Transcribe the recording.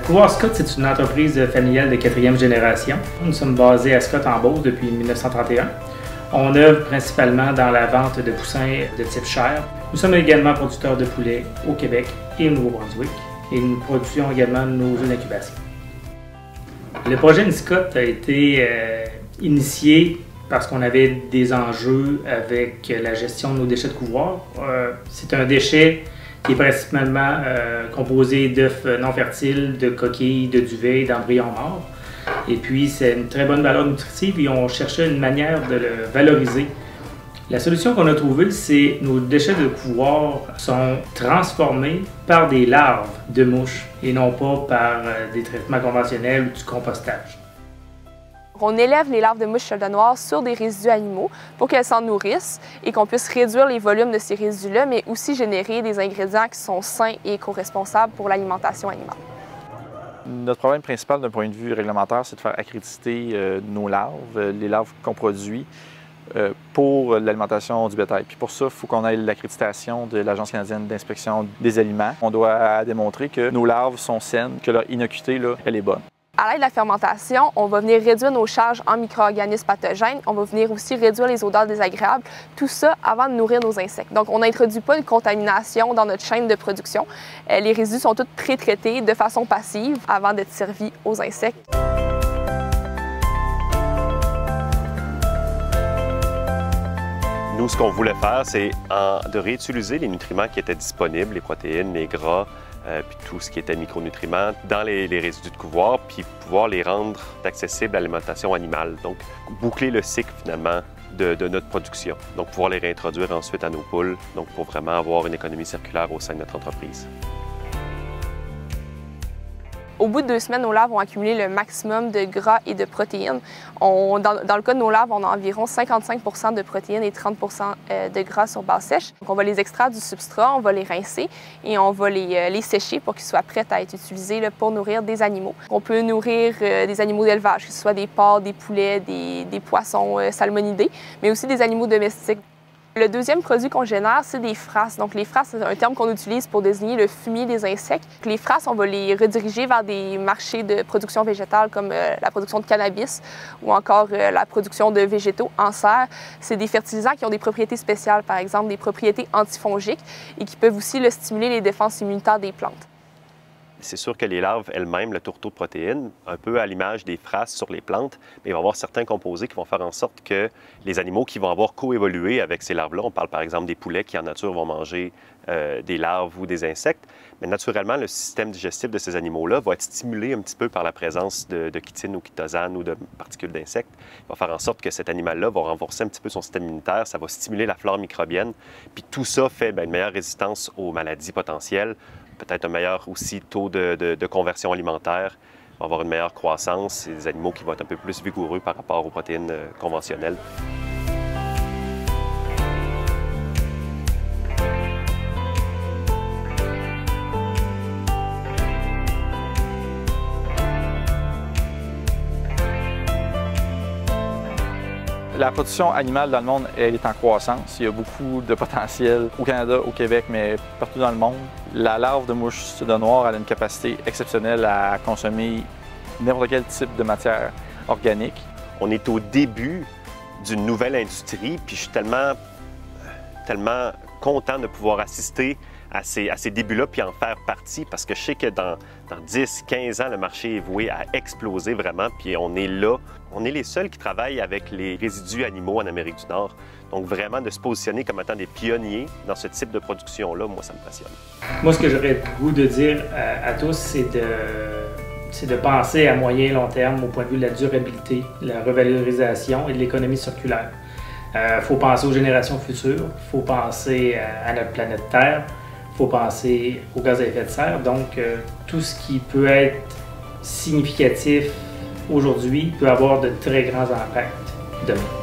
Couvoir Scott, c'est une entreprise familiale de 4e génération. Nous sommes basés à Scott-en-Beauce depuis 1931. On œuvre principalement dans la vente de poussins de type chair. Nous sommes également producteurs de poulets au Québec et au Nouveau-Brunswick. Et nous produisons également nos œufs d'incubation. Le projet Niscotte a été initié parce qu'on avait des enjeux avec la gestion de nos déchets de couvoir. C'est un déchet qui est principalement composé d'œufs non fertiles, de coquilles, de duvets, d'embryons morts. Et puis, c'est une très bonne valeur nutritive et on cherchait une manière de le valoriser. La solution qu'on a trouvée, c'est nos déchets de couvoir sont transformés par des larves de mouches et non pas par des traitements conventionnels ou du compostage. On élève les larves de mouches chaudonnoires sur des résidus animaux pour qu'elles s'en nourrissent et qu'on puisse réduire les volumes de ces résidus-là, mais aussi générer des ingrédients qui sont sains et éco-responsables pour l'alimentation animale. Notre problème principal d'un point de vue réglementaire, c'est de faire accréditer nos larves, les larves qu'on produit pour l'alimentation du bétail. Puis pour ça, il faut qu'on ait l'accréditation de l'Agence canadienne d'inspection des aliments. On doit démontrer que nos larves sont saines, que leur innocuité, là, elle est bonne. À l'aide de la fermentation, on va venir réduire nos charges en micro-organismes pathogènes. On va venir aussi réduire les odeurs désagréables. Tout ça avant de nourrir nos insectes. Donc, on n'introduit pas une contamination dans notre chaîne de production. Les résidus sont tous pré-traités de façon passive avant d'être servis aux insectes. Nous, ce qu'on voulait faire, c'est de réutiliser les nutriments qui étaient disponibles, les protéines, les gras, puis tout ce qui était micronutriments dans les résidus de couvoir, puis pouvoir les rendre accessibles à l'alimentation animale. Donc, boucler le cycle finalement de notre production. Donc, pouvoir les réintroduire ensuite à nos poules, donc pour vraiment avoir une économie circulaire au sein de notre entreprise. Au bout de 2 semaines, nos larves vont accumuler le maximum de gras et de protéines. Dans le cas de nos larves, on a environ 55% de protéines et 30% de gras sur base sèche. Donc, on va les extraire du substrat, on va les rincer et on va les sécher pour qu'ils soient prêts à être utilisés là, pour nourrir des animaux. On peut nourrir des animaux d'élevage, que ce soit des porcs, des poulets, des poissons salmonidés, mais aussi des animaux domestiques. Le deuxième produit qu'on génère, c'est des frasses. Donc, les frasses, c'est un terme qu'on utilise pour désigner le fumier des insectes. Les frasses, on va les rediriger vers des marchés de production végétale comme la production de cannabis ou encore la production de végétaux en serre. C'est des fertilisants qui ont des propriétés spéciales, par exemple des propriétés antifongiques et qui peuvent aussi stimuler les défenses immunitaires des plantes. C'est sûr que les larves elles-mêmes, le tourteau de protéines, un peu à l'image des frasses sur les plantes, mais il va y avoir certains composés qui vont faire en sorte que les animaux qui vont avoir coévolué avec ces larves-là, on parle par exemple des poulets qui en nature vont manger des larves ou des insectes, mais naturellement le système digestif de ces animaux-là va être stimulé un petit peu par la présence de chitine ou chitosane ou de particules d'insectes. Il va faire en sorte que cet animal-là va renforcer un petit peu son système immunitaire, ça va stimuler la flore microbienne, puis tout ça fait une meilleure résistance aux maladies potentielles, peut-être un meilleur aussi taux de conversion alimentaire, on va avoir une meilleure croissance et des animaux qui vont être un peu plus vigoureux par rapport aux protéines conventionnelles. La production animale dans le monde, elle est en croissance. Il y a beaucoup de potentiel au Canada, au Québec, mais partout dans le monde. La larve de mouche chaudonnoire a une capacité exceptionnelle à consommer n'importe quel type de matière organique. On est au début d'une nouvelle industrie, puis je suis tellement content de pouvoir assister à ces débuts-là puis en faire partie parce que je sais que dans 10, 15 ans, le marché est voué à exploser vraiment puis on est là. On est les seuls qui travaillent avec les résidus animaux en Amérique du Nord. Donc vraiment de se positionner comme étant des pionniers dans ce type de production-là, moi ça me passionne. Moi ce que j'aurais le goût de dire à tous, c'est de penser à moyen et long terme au point de vue de la durabilité, de la revalorisation et de l'économie circulaire. Il faut penser aux générations futures, il faut penser à notre planète Terre, il faut penser aux gaz à effet de serre. Donc, tout ce qui peut être significatif aujourd'hui peut avoir de très grands impacts demain.